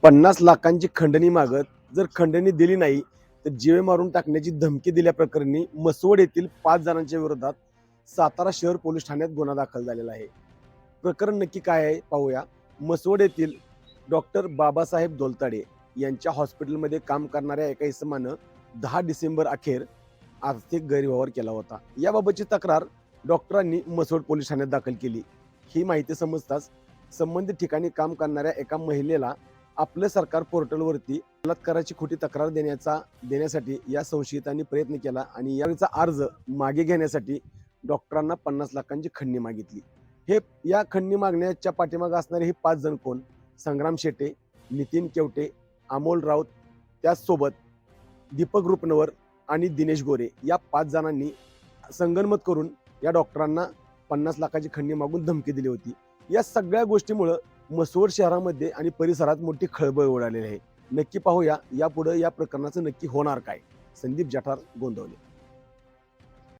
50 लाखांची खंडणी मागत जर खंडणी दिली नाही तर जीवे मारून टाकण्याची धमकी दिल्याप्रकरणी मसवड येथील 5 जणांच्या विरोधात सातारा शहर पोलीस ठाण्यात गुन्हा दाखल झालेला आहे. प्रकरण नक्की काय आहे पाहूया. मसवड येथील डॉक्टर बाबासाहेब दोलताडे यांच्या हॉस्पिटलमध्ये काम करणाऱ्या एका इसमानं 10 डिसेंबर अखेर आर्थिक गैरव्यवहार केला होता. याबाबतची तक्रार डॉक्टरांनी मसवड पोलीस ठाण्यात दाखल केली. ही माहिती समजताच संबंधित ठिकाणी काम करणाऱ्या एका महिलेला आपलं सरकार पोर्टलवरती बलात्काराची खोटी तक्रार देण्यासाठी या संशयितांनी प्रयत्न केला आणि यावेळीचा अर्ज मागे घेण्यासाठी डॉक्टरांना 50 लाखांची खंडणी मागितली. या खंडणी मागण्याच्या पाठीमागे असणारे हे 5 जण कोण? संग्राम शेटे, नितीन केवटे, अमोल राऊत, त्याचसोबत दीपक रुपनवर आणि दिनेश गोरे या 5 जणांनी संगनमत करून या डॉक्टरांना 50 लाखाची खंडणी मागून धमकी दिली होती. या सगळ्या गोष्टीमुळे मसवड शहरामध्ये आणि परिसरात मोठी खळबळ उडालेली आहे. नक्की पाहूया यापुढे या प्रकरणाचं नक्की होणार काय. संदीप जठार, गोंदवले.